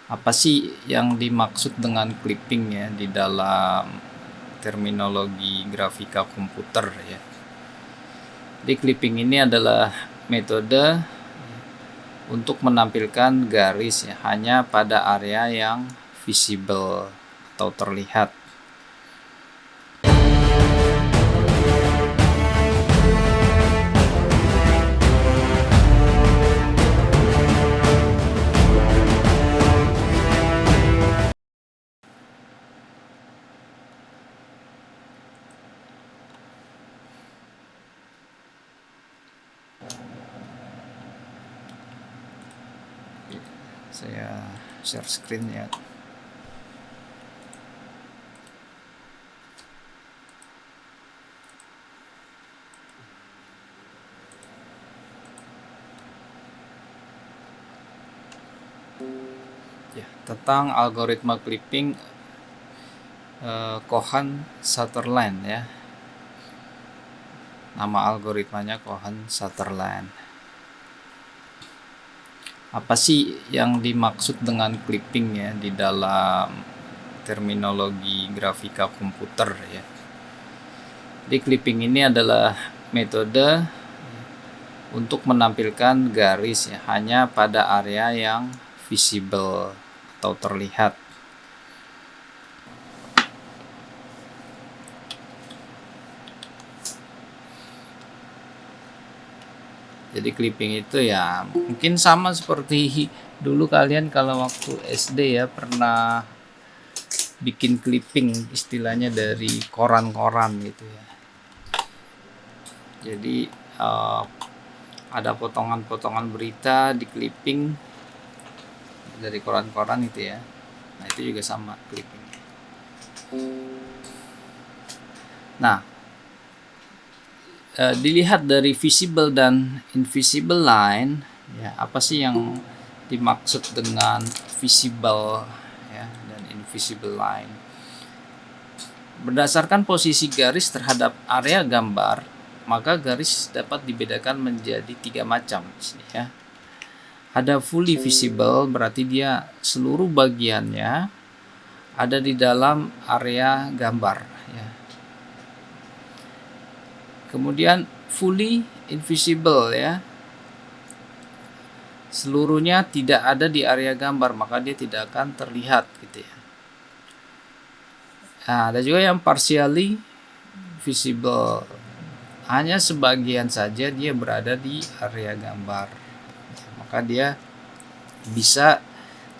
Apa sih yang dimaksud dengan clipping ya di dalam terminologi grafika komputer ya? Jadi clipping ini adalah metode untuk menampilkan garis ya, hanya pada area yang visible atau terlihat. Saya share screen ya. Ya, tentang algoritma clipping Cohen-Sutherland ya. Nama algoritmanya Cohen-Sutherland. Apa sih yang dimaksud dengan clipping ya di dalam terminologi grafika komputer ya? Jadi clipping ini adalah metode untuk menampilkan garis ya, hanya pada area yang visible atau terlihat. Jadi clipping itu ya mungkin sama seperti dulu kalian kalau waktu SD ya pernah bikin clipping istilahnya dari koran-koran gitu ya. Jadi ada potongan-potongan berita di clipping dari koran-koran itu ya. Nah itu juga sama clipping. Nah dilihat dari visible dan invisible line ya, apa sih yang dimaksud dengan visible ya dan invisible line? Berdasarkan posisi garis terhadap area gambar, maka garis dapat dibedakan menjadi 3 macam ya. Ada fully visible, berarti dia seluruh bagiannya ada di dalam area gambar ya. Kemudian fully invisible ya, seluruhnya tidak ada di area gambar, maka dia tidak akan terlihat gitu ya. Nah, ada juga yang partially visible, hanya sebagian saja dia berada di area gambar, maka dia bisa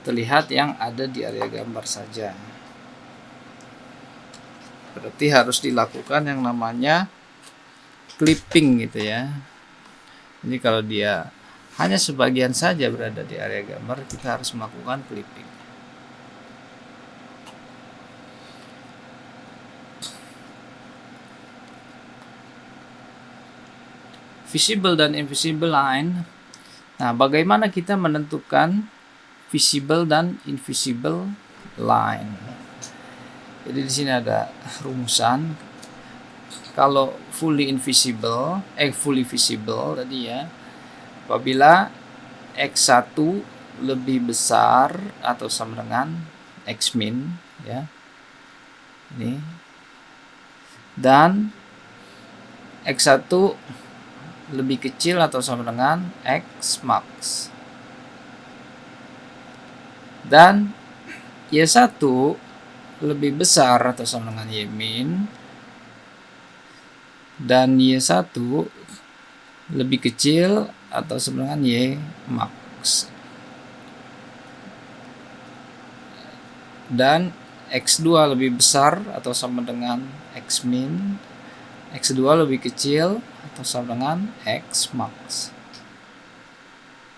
terlihat yang ada di area gambar saja. Berarti harus dilakukan yang namanya clipping gitu ya. Jadi kalau dia hanya sebagian saja berada di area gambar, kita harus melakukan clipping. Visible dan invisible line. Nah, bagaimana kita menentukan visible dan invisible line? Jadi di sini ada rumusan. Kalau fully visible tadi ya, apabila X1 lebih besar atau sama dengan X min ya. Ini. Dan X1 lebih kecil atau sama dengan X max. Dan Y1 lebih besar atau sama dengan Y min, dan Y1 lebih kecil atau sama dengan Y max. Dan X2 lebih besar atau sama dengan X min, X2 lebih kecil atau sama dengan X max.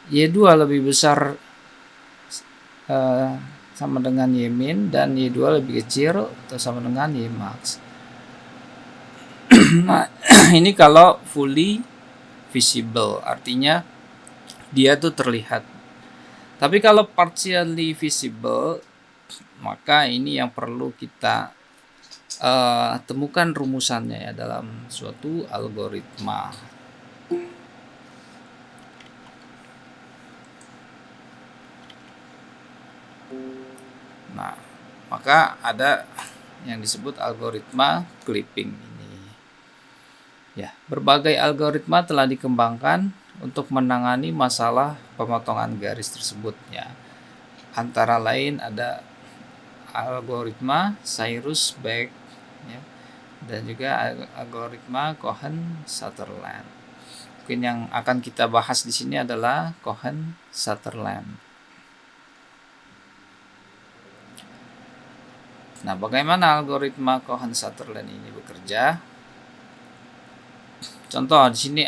Y2 lebih besar sama dengan Y min, dan Y2 lebih kecil atau sama dengan Y max. Nah, ini kalau fully visible, artinya dia tuh terlihat. Tapi kalau partially visible, maka ini yang perlu kita temukan rumusannya ya dalam suatu algoritma. Nah, maka ada yang disebut algoritma clipping ini. Ya, berbagai algoritma telah dikembangkan untuk menangani masalah pemotongan garis tersebut ya. Antara lain ada algoritma Cyrus-Beck ya, dan juga algoritma Cohen-Sutherland. Mungkin yang akan kita bahas di sini adalah Cohen-Sutherland. Nah, bagaimana algoritma Cohen-Sutherland ini bekerja? Contoh di sini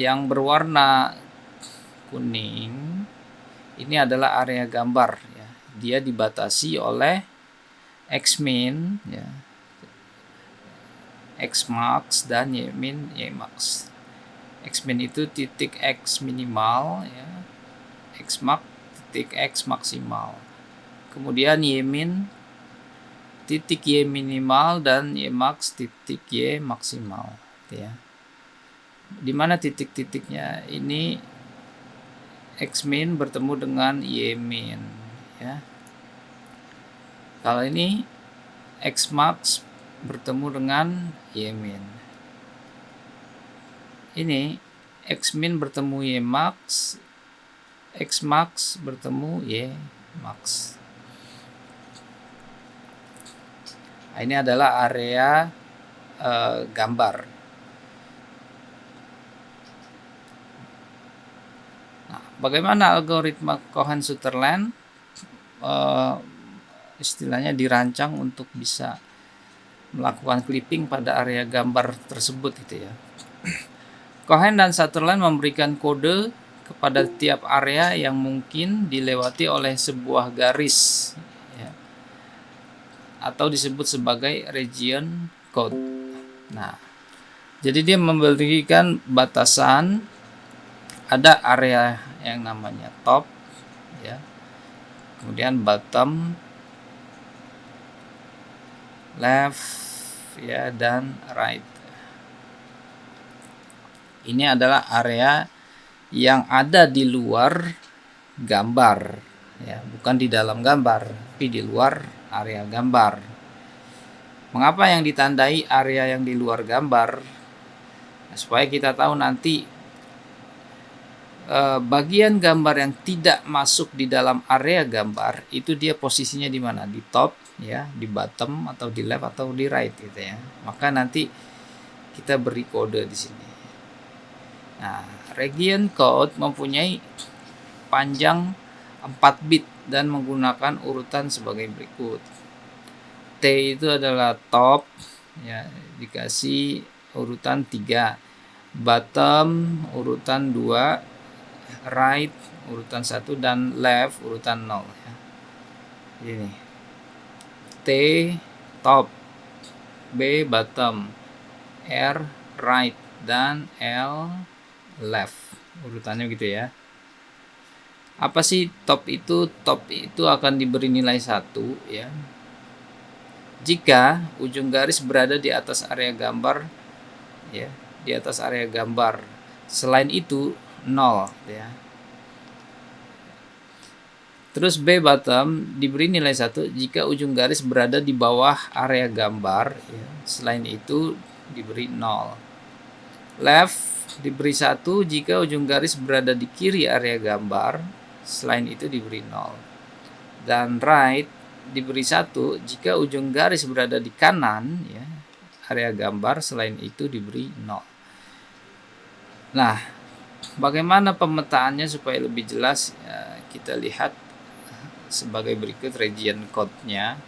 yang berwarna kuning ini adalah area gambar ya. Dia dibatasi oleh X-min ya, X-max dan Y-min, Y-max. X-min itu titik X minimal ya, X-max titik X maksimal. Kemudian Y-min titik Y minimal dan Y-max titik Y maksimal ya. Di mana titik-titiknya ini X-min bertemu dengan Y-min ya. Kalau ini X-max bertemu dengan Y-min. Ini X-min bertemu Y-max, X-max bertemu Y-max. Nah, ini adalah area gambar. Nah, bagaimana algoritma Cohen-Sutherland istilahnya dirancang untuk bisa melakukan clipping pada area gambar tersebut gitu ya. Cohen dan Sutherland memberikan kode kepada tiap area yang mungkin dilewati oleh sebuah garis ya, atau disebut sebagai region code. Nah, jadi dia memberikan batasan, ada area yang namanya top ya, kemudian bottom, left ya, dan right. Ini adalah area yang ada di luar gambar ya, bukan di dalam gambar, tapi di luar area gambar. Mengapa yang ditandai area yang di luar gambar? Nah, supaya kita tahu nanti bagian gambar yang tidak masuk di dalam area gambar itu dia posisinya di mana, di top ya, di bottom atau di left atau di right gitu ya. Maka nanti kita beri kode di sini. Nah, region code mempunyai panjang 4 bit dan menggunakan urutan sebagai berikut. T itu adalah top ya, dikasih urutan 3, bottom urutan 2, right urutan 1, dan left urutan 0 ya. Ini T top, B bottom, R right, dan L left urutannya gitu ya. Apa sih top itu? Top itu akan diberi nilai 1 ya jika ujung garis berada di atas area gambar ya, di atas area gambar. Selain itu 0 ya. Terus B bottom diberi nilai 1 jika ujung garis berada di bawah area gambar ya. Selain itu diberi 0. Left diberi 1 jika ujung garis berada di kiri area gambar, selain itu diberi 0. Dan right diberi 1 jika ujung garis berada di kanan ya, area gambar, selain itu diberi 0. Nah, bagaimana pemetaannya supaya lebih jelas ya, kita lihat sebagai berikut region code-nya.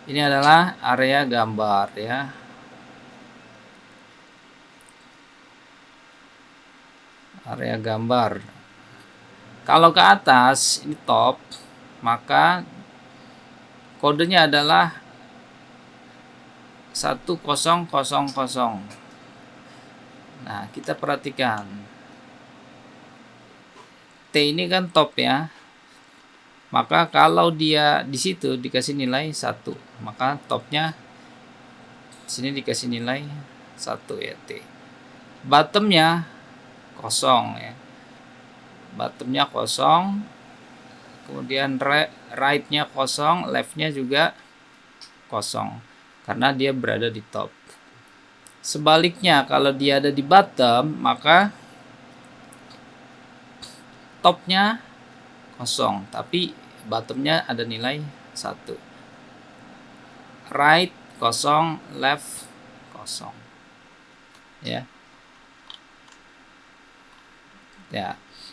Ini adalah area gambar ya. Area gambar. Kalau ke atas ini top, maka kodenya adalah 1000. Nah, kita perhatikan. T ini kan top ya. Maka kalau dia di situ dikasih nilai 1, maka topnya sini dikasih nilai 1 ya, T. Bottomnya 0 ya. bottomnya kosong, kemudian right-nya kosong, left-nya juga kosong karena dia berada di top. Sebaliknya, kalau dia ada di bottom, maka topnya kosong tapi bottomnya ada nilai 1. Right kosong, left kosong, ya.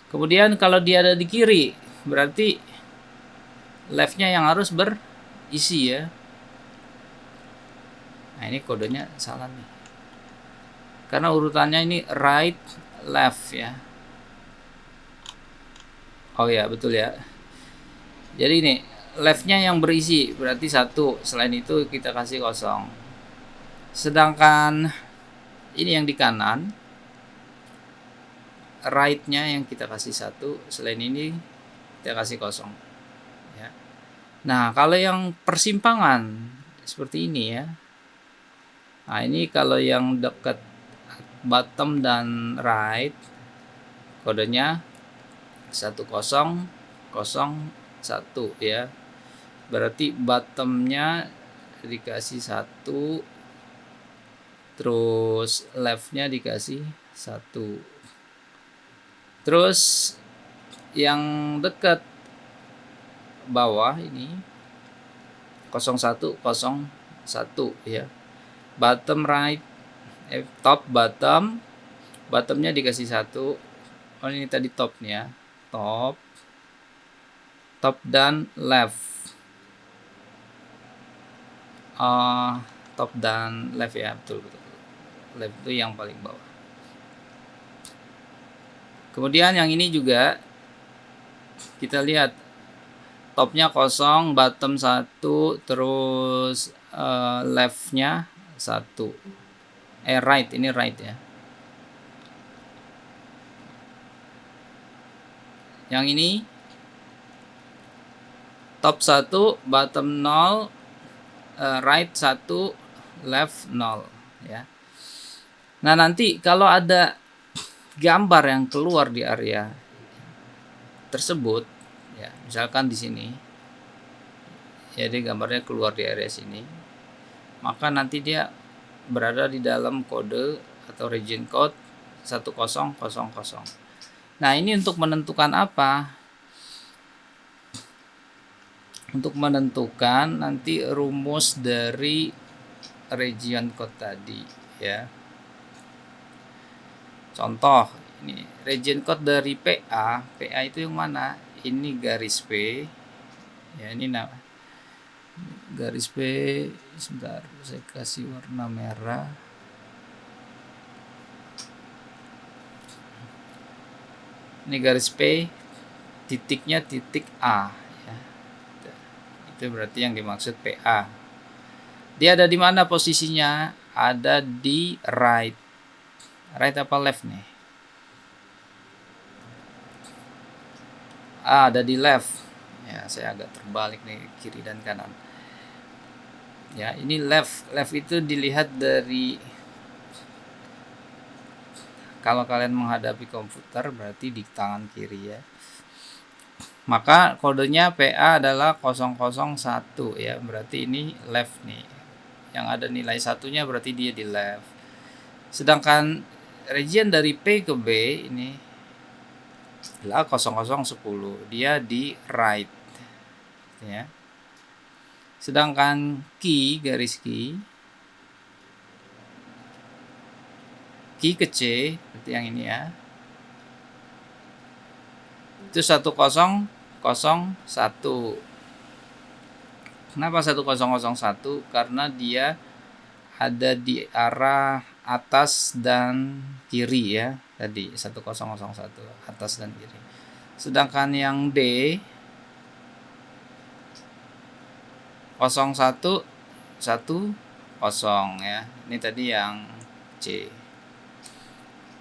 Kemudian kalau dia ada di kiri, berarti left-nya yang harus berisi, ya. Nah, ini kodenya salah nih, karena urutannya ini right left, ya. Oh ya, betul ya. Jadi ini left-nya yang berisi, berarti 1. Selain itu kita kasih kosong. Sedangkan ini yang di kanan, right-nya yang kita kasih 1. Selain ini kita kasih kosong, ya. Nah, kalau yang persimpangan seperti ini, ya. Nah, ini kalau yang dekat bottom dan right, kodenya 1001, ya. Berarti bottomnya dikasih 1, terus left-nya dikasih 1. Terus yang dekat bawah ini 0101, ya. Bottom right, top bottom, bottomnya dikasih 1. Oh, ini tadi topnya, top dan left, top dan left, ya, betul. Left itu yang paling bawah. Kemudian yang ini juga kita lihat topnya kosong, bottom 1, terus left-nya 1. Right, ini right, ya. Yang ini top 1, bottom 0, right 1, left 0, ya. Nah, nanti kalau ada gambar yang keluar di area tersebut, ya, misalkan di sini, jadi gambarnya keluar di area sini, maka nanti dia berada di dalam kode atau region code 1000. Nah, ini untuk menentukan apa? Untuk menentukan nanti rumus dari region code tadi, ya. Contoh, ini region code dari PA itu yang mana? Ini garis P, ya, ini garis P. Sebentar, saya kasih warna merah. Ini garis P, titiknya titik A, ya. Itu berarti yang dimaksud PA. Dia ada di mana posisinya? Ada di right. Right apa left nih? Ada di left. Ya, saya agak terbalik nih, kiri dan kanan. Ya, ini left. Left itu dilihat dari, kalau kalian menghadapi komputer berarti di tangan kiri, ya. Maka kodenya PA adalah 001, ya. Berarti ini left nih. Yang ada nilai 1-nya berarti dia di left. Sedangkan region dari P ke B ini adalah 0010, dia di right, ya. Sedangkan key, garis key ke C, berarti yang ini, ya, itu 1001. Kenapa 1001? Karena dia ada di arah atas dan kiri, ya. Tadi 1001 atas dan kiri. Sedangkan yang D 0110, ya. Ini tadi yang C.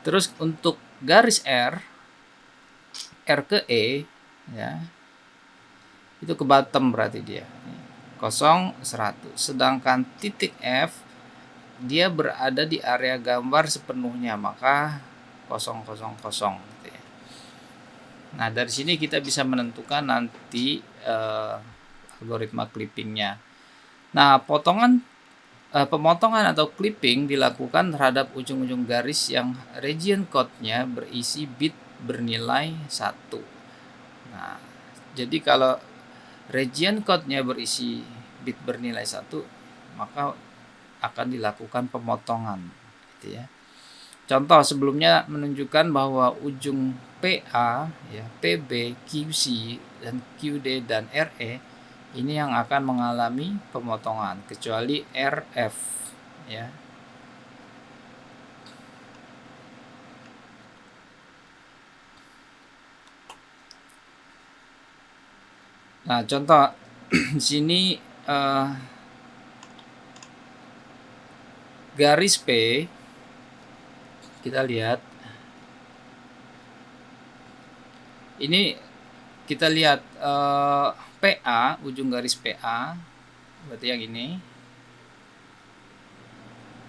Terus untuk garis R ke E, ya, itu ke bottom berarti dia 0100. Sedangkan titik F dia berada di area gambar sepenuhnya, maka 000, gitu, ya. Nah, dari sini kita bisa menentukan nanti algoritma clippingnya. Nah, pemotongan atau clipping dilakukan terhadap ujung-ujung garis yang region code-nya berisi bit bernilai 1. Nah, jadi kalau region code-nya berisi bit bernilai 1, maka akan dilakukan pemotongan, gitu ya. Contoh sebelumnya menunjukkan bahwa ujung PA, ya, PB, QC, dan QD dan RE ini yang akan mengalami pemotongan kecuali RF, ya. Nah, contoh di sini garis P kita lihat. Ini kita lihat PA, ujung garis PA, berarti yang ini.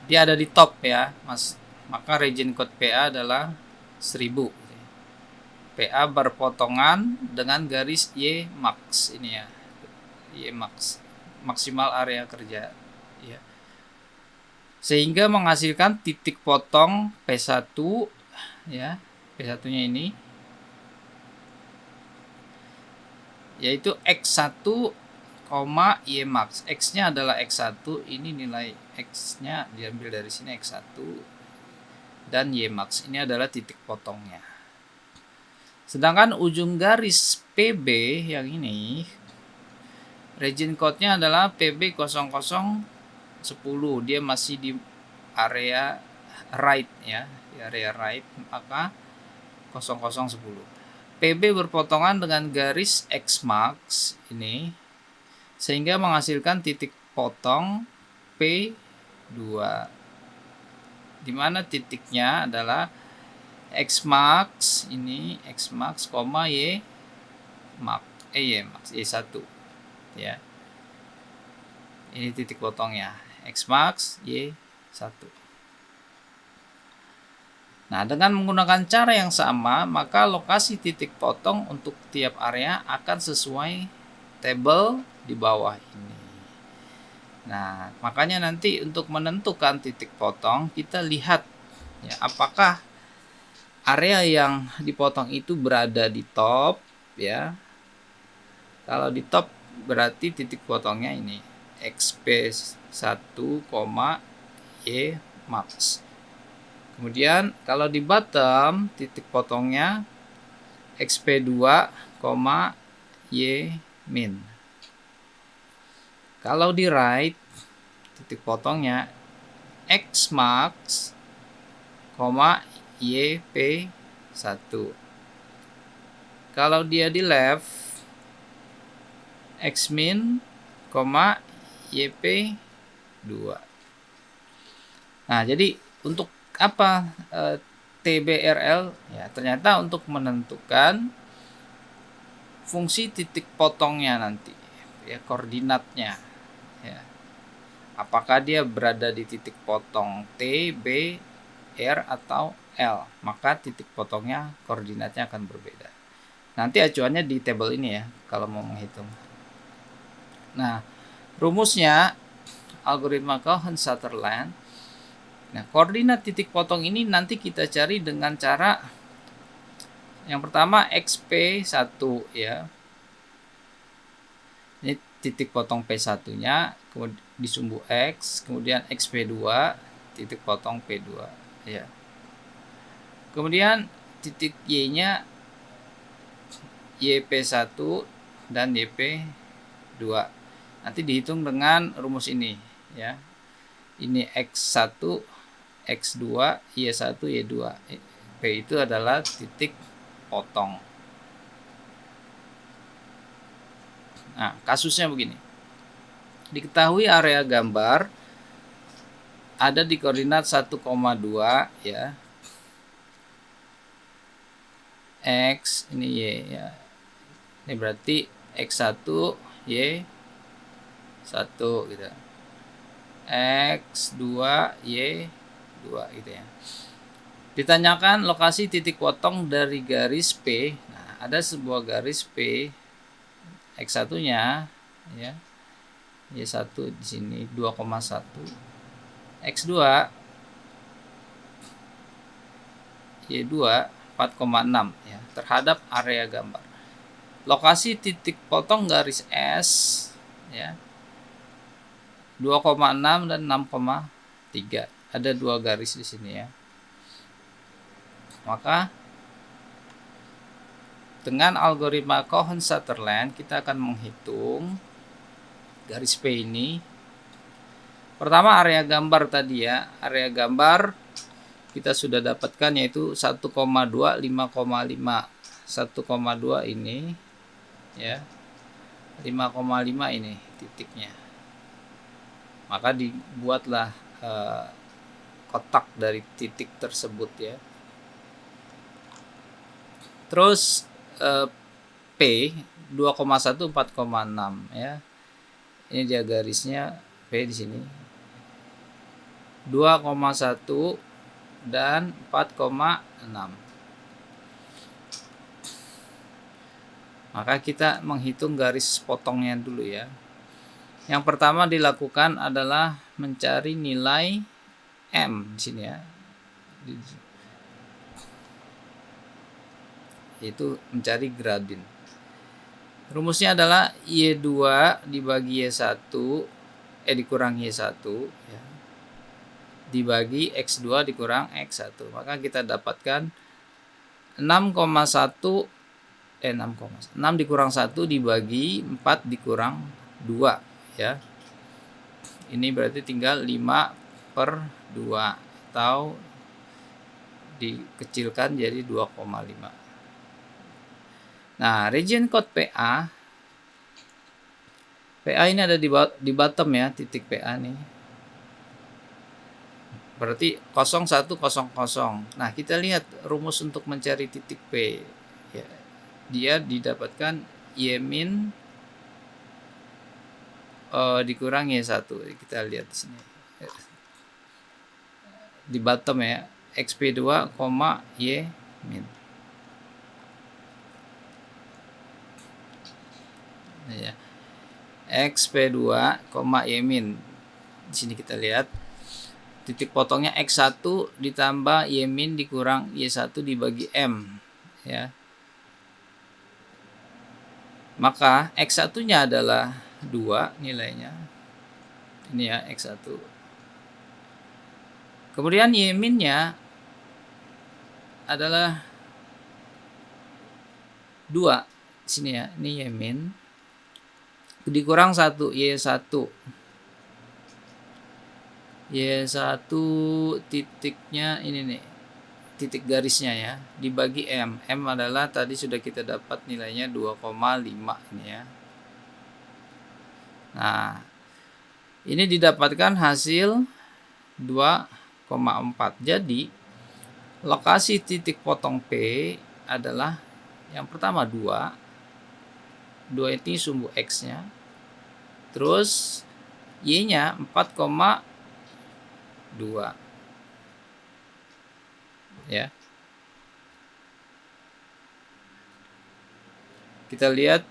Dia ada di top ya, Mas. Maka region code PA adalah 1000. PA berpotongan dengan garis Y max ini ya. Y max, maksimal area kerja, ya. Sehingga menghasilkan titik potong P1, ya. P1-nya ini yaitu X1, Y max. X-nya adalah X1, ini nilai X-nya diambil dari sini X1, dan Y max ini adalah titik potongnya. Sedangkan ujung garis PB yang ini region code-nya adalah PB0010. Dia masih di area right ya, di area right, maka 0010. PB berpotongan dengan garis X max ini sehingga menghasilkan titik potong P2, di mana titiknya adalah X max ini, X max, Y max, Y max, Y1, ya. Ini titik potongnya, X max, Y1. Nah, dengan menggunakan cara yang sama, maka lokasi titik potong untuk tiap area akan sesuai tabel di bawah ini. Nah, makanya nanti untuk menentukan titik potong, kita lihat ya, apakah area yang dipotong itu berada di top, ya. Kalau di top berarti titik potongnya ini XP1, Y max. Kemudian kalau di bottom titik potongnya XP2, Y min. Kalau di right titik potongnya X max, YP1. Kalau dia di left X min, YP2. Nah, jadi untuk apa TBRL? Ya, ternyata untuk menentukan fungsi titik potongnya nanti, ya, koordinatnya, ya. Apakah dia berada di titik potong T, B, R atau L? Maka titik potongnya koordinatnya akan berbeda. Nanti acuannya di tabel ini ya kalau mau menghitung. Nah, rumusnya algoritma Cohen-Sutherland. Nah, koordinat titik potong ini nanti kita cari dengan cara yang pertama XP1 ya. Ini titik potong P1-nya, kemudian di sumbu X, kemudian XP2, titik potong P2 ya. Kemudian titik Y-nya YP1 dan YP2. Nanti dihitung dengan rumus ini ya. Ini X1, X2, Y1, Y2. P itu adalah titik potong. Nah, kasusnya begini. Diketahui area gambar ada di koordinat 1,2 ya. X ini Y ya. Ini berarti X1, Y1 gitu. X2, Y2 gitu ya. Ditanyakan lokasi titik potong dari garis P. Nah, ada sebuah garis P X1-nya ya. Y1 di sini 2,1, X2 Y2 4,6 ya terhadap area gambar. Lokasi titik potong garis S ya 2,6 dan 6,3. Ada dua garis di sini ya. Maka dengan algoritma Cohen-Sutherland kita akan menghitung garis P ini. Pertama area gambar tadi ya. Area gambar kita sudah dapatkan yaitu 1,2 5,5. 1,2 ini ya. 5,5 ini titiknya. Maka dibuatlah kotak dari titik tersebut ya. Terus P 2,1 4,6 ya. Ini dia garisnya P di sini. 2,1 dan 4,6. Maka kita menghitung garis potongnya dulu ya. Yang pertama dilakukan adalah mencari nilai M di sini ya. Yaitu mencari gradien. Rumusnya adalah Y2 dibagi Y1 dikurang Y1 ya, dibagi X2 dikurang X1. Maka kita dapatkan 6 dikurang 1 dibagi 4 dikurang 2 ya. Ini berarti tinggal 5/2 atau dikecilkan jadi 2,5. Nah, region code PA ini ada di bottom ya, titik PA nih. Berarti 0100. Nah, kita lihat rumus untuk mencari titik P. Ya, dia didapatkan Y min dikurang Y1. Kita lihat di sini. Di bottom ya, XP2, Y min. Ya. XP2, Y min. Di sini kita lihat titik potongnya X1 ditambah Y min dikurang Y1 dibagi M ya. Maka X1-nya adalah 2 nilainya. Ini ya X1. Kemudian Y min-nya adalah 2. Di sini ya, ini Y min dikurang 1 Y1. Y1 titiknya ini nih. Titik garisnya ya, dibagi M. M adalah tadi sudah kita dapat nilainya 2,5 ini ya. Nah, ini didapatkan hasil 2,4. Jadi, lokasi titik potong P adalah yang pertama 2. 2 ini sumbu X-nya. Terus Y-nya 4,2. Ya. Kita lihat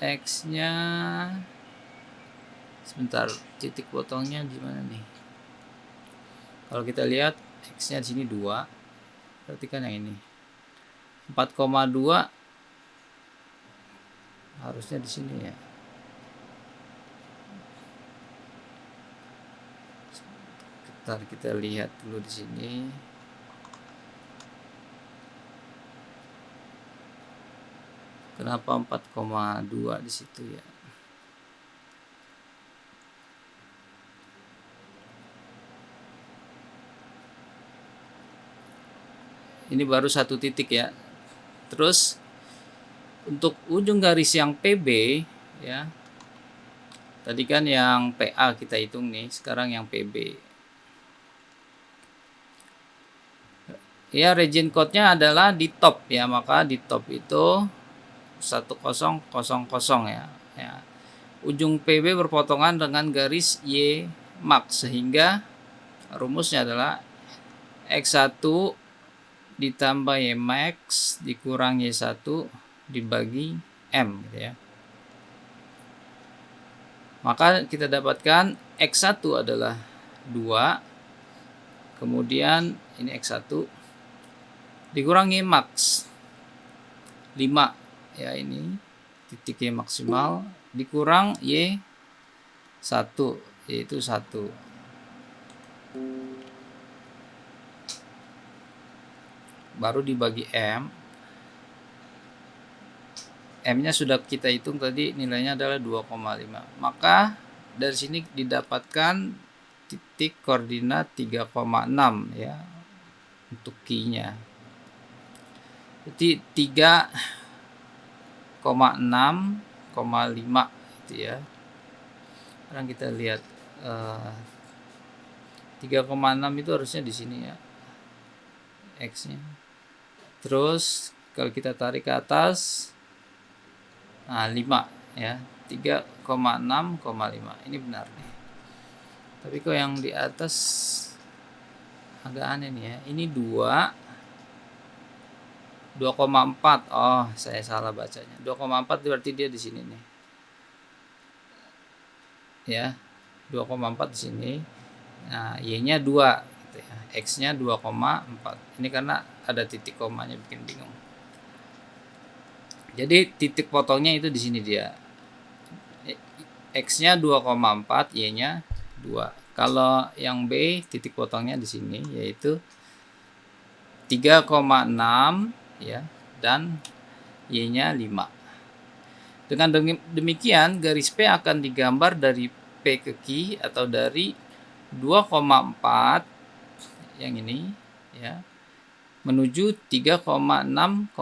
X-nya sebentar, titik potongnya di mana nih? Kalau kita lihat X-nya di sini 2. Perhatikan yang ini. 4,2 harusnya di sini ya. Bentar, kita lihat dulu di sini. Kenapa 4,2 di situ ya? Ini baru satu titik ya. Terus untuk ujung garis yang PB ya. Tadi kan yang PA kita hitung nih, sekarang yang PB. Ya, region code-nya adalah di top ya, maka di top itu 1000 ya. Ya. Ujung PB berpotongan dengan garis Y max sehingga rumusnya adalah X1 ditambah Y max dikurang Y1 dibagi M gitu ya. Maka kita dapatkan X1 adalah 2, kemudian ini X1 dikurang Y max 5 ya, ini titik Y maksimal dikurang Y1 yaitu 1. Baru dibagi M. M-nya sudah kita hitung tadi, nilainya adalah 2,5. Maka dari sini didapatkan titik koordinat 3,6 ya untuk Q-nya. Jadi 3,6,5 itu ya. Sekarang kita lihat 3,6 itu harusnya di sini ya, X-nya. Terus kalau kita tarik ke atas, nah 5 ya, 3,6,5 ini benar nih. Tapi kok yang di atas agak aneh nih ya, ini 2,4. Oh, saya salah bacanya. 2,4 berarti dia di sini nih. Ya, 2,4 di sini. Nah, Y-nya 2 gitu ya. X-nya 2,4. Ini karena ada titik komanya bikin bingung. Jadi titik potongnya itu di sini dia. X-nya 2,4, Y-nya 2. Kalau yang B titik potongnya di sini yaitu 3,6 ya, dan Y-nya 5. Dengan demikian garis P akan digambar dari P ke Q atau dari 2,4 yang ini ya menuju 3,6,5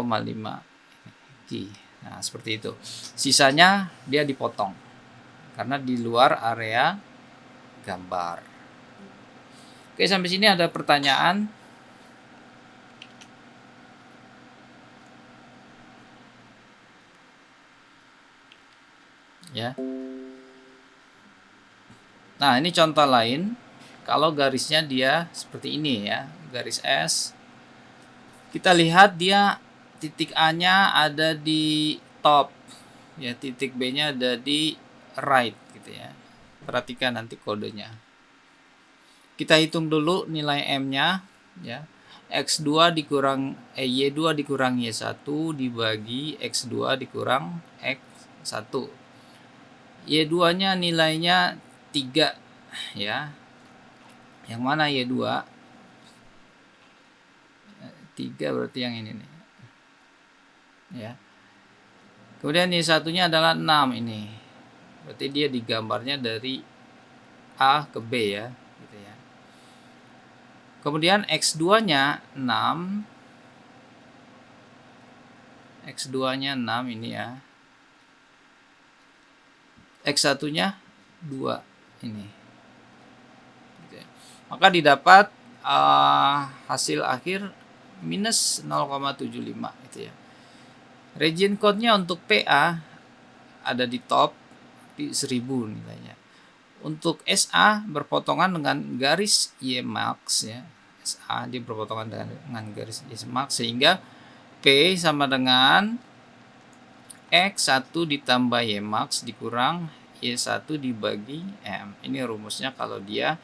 Q. Nah, seperti itu. Sisanya dia dipotong karena di luar area gambar. Oke, sampai sini ada pertanyaan? Ya. Nah, ini contoh lain. Kalau garisnya dia seperti ini ya, garis S. Kita lihat dia titik A-nya ada di top. Ya, titik B-nya ada di right gitu ya. Perhatikan nanti kodenya. Kita hitung dulu nilai M-nya ya. X2 dikurang Y2 dikurang Y1 dibagi X2 dikurang X1. Y2-nya nilainya 3 ya. Yang mana Y2? 3 berarti yang ini nih. Ya. Kemudian Y1-nya adalah 6 ini. Berarti dia digambarnya dari A ke B ya, gitu ya. Kemudian X2-nya 6. X2-nya 6 ini ya. X1-nya 2 ini. Gitu ya. Maka didapat hasil akhir minus 0,75 gitu ya. Region code-nya untuk PA ada di top di 1000 nilainya. Untuk SA berpotongan dengan garis Y max ya. SA dia berpotongan dengan garis Y max sehingga P sama dengan X1 ditambah Y max dikurang Y1 dibagi M. Ini rumusnya kalau dia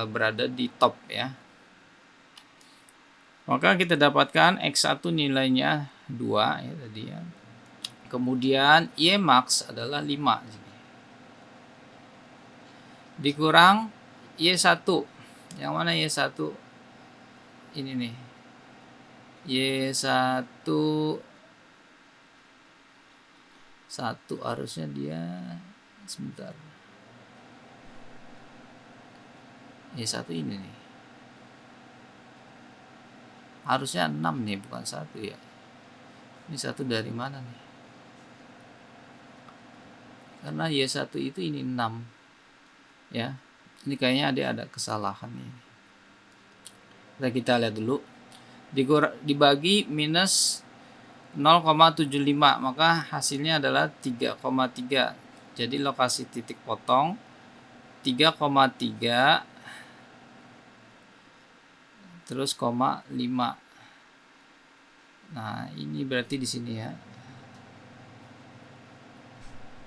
berada di top ya. Maka kita dapatkan X1 nilainya 2 ya tadi ya. Kemudian Y max adalah 5 sini. Dikurang Y1. Yang mana Y1? Ini nih. Y1 harusnya dia sebentar. Y1 ini nih. Harusnya 6 nih, bukan 1 ya. Ini 1 dari mana nih? Karena Y1 itu ini 6. Ya. Ini kayaknya ada kesalahan nih. Kita lihat dulu. Dibagi minus 0,75, maka hasilnya adalah 3,3. Jadi lokasi titik potong 3,3 terus 0,5 Nah, ini berarti di sini ya.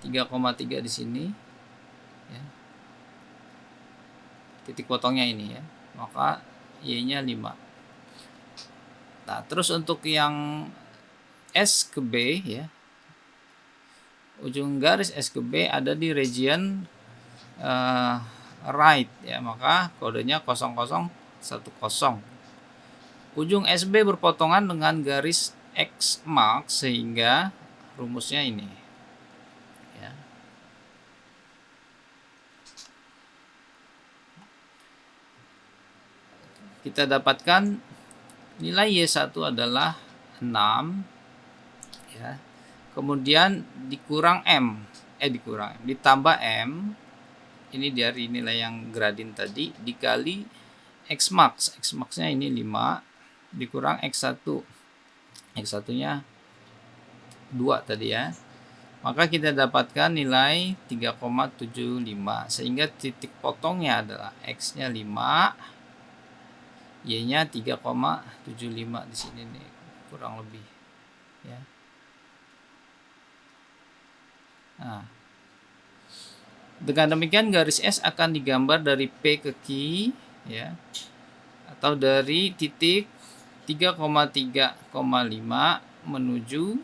3,3 di sini ya. Titik potongnya ini ya. Maka Y-nya 5. Nah, terus untuk yang S ke B ya. Ujung garis S ke B ada di region right ya, maka kodenya 0010. Ujung SB berpotongan dengan garis X mark sehingga rumusnya ini ya. Kita dapatkan nilai Y1 adalah 6 ya. Kemudian ditambah M, ini dari nilai yang gradin tadi, dikali X max-nya ini 5 dikurang X1. X1-nya 2 tadi ya. Maka kita dapatkan nilai 3,75 sehingga titik potongnya adalah X-nya 5, Y-nya 3,75 di sini nih kurang lebih ya. Nah, dengan demikian garis S akan digambar dari P ke Q ya, atau dari titik 3,3,5 menuju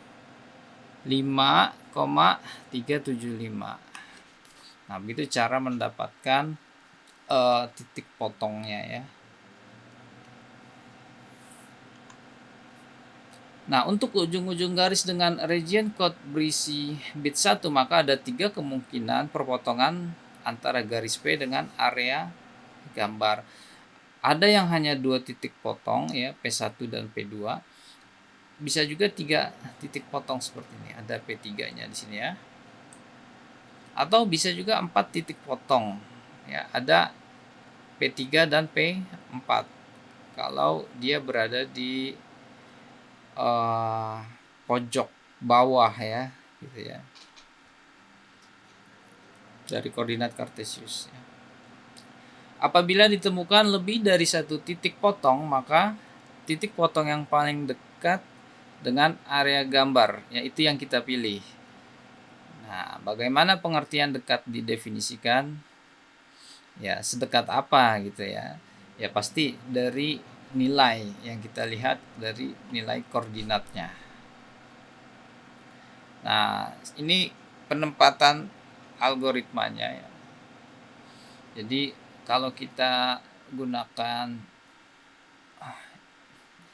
5,375. Nah, begitu cara mendapatkan titik potongnya ya. Nah, untuk ujung-ujung garis dengan region code berisi bit 1, maka ada 3 kemungkinan perpotongan antara garis P dengan area gambar. Ada yang hanya 2 titik potong ya, P1 dan P2. Bisa juga 3 titik potong seperti ini. Ada P3-nya di sini ya. Atau bisa juga 4 titik potong. Ya, ada P3 dan P4. Kalau dia berada di pojok bawah ya, gitu ya, dari koordinat Kartesius ya. Apabila ditemukan lebih dari 1 titik potong, maka titik potong yang paling dekat dengan area gambar, yaitu yang kita pilih. Nah, bagaimana pengertian dekat didefinisikan? Ya, sedekat apa gitu ya. Ya pasti dari nilai yang kita lihat dari nilai koordinatnya. Nah, ini penempatan algoritmanya ya. Jadi kalau kita gunakan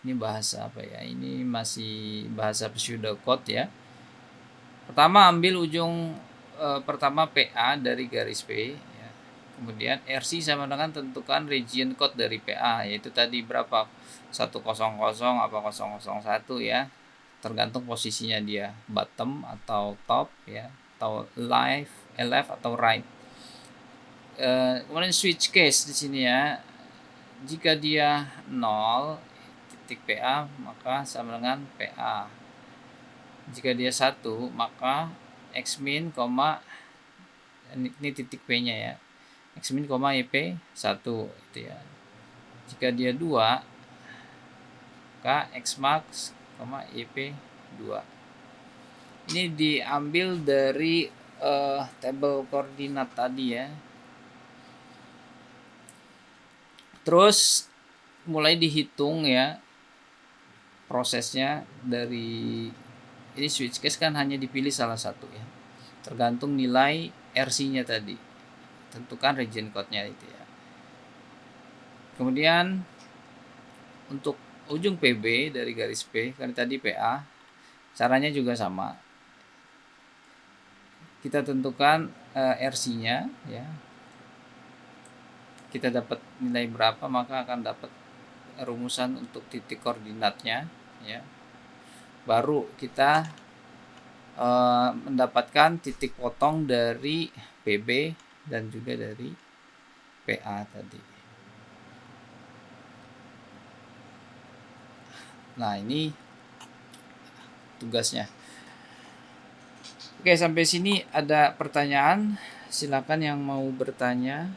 ini bahasa apa ya? Ini masih bahasa pseudocode ya. Pertama ambil ujung pertama PA dari garis P ya. Kemudian RC sama dengan tentukan region code dari PA, yaitu tadi berapa? 100 apa 001 ya. Tergantung posisinya dia, bottom atau top ya, atau left atau right. Kemudian switch case di sini ya. Jika dia 0 titik PA maka sama dengan PA. Jika dia 1 maka X min, ini titik P-nya ya. X min, YP 1 itu ya. Jika dia 2 maka X max, YP 2. Ini diambil dari tabel koordinat tadi ya. Terus mulai dihitung ya prosesnya dari ini switch case kan hanya dipilih salah satu ya. Tergantung nilai RC-nya tadi. Tentukan region code-nya itu ya. Kemudian untuk ujung PB dari garis P, kan tadi PA, caranya juga sama. Kita tentukan RC-nya ya. Kita dapat nilai berapa maka akan dapat rumusan untuk titik koordinatnya ya. Baru kita mendapatkan titik potong dari PB dan juga dari PA tadi. Nah, ini tugasnya. Oke, sampai sini ada pertanyaan. Silakan yang mau bertanya.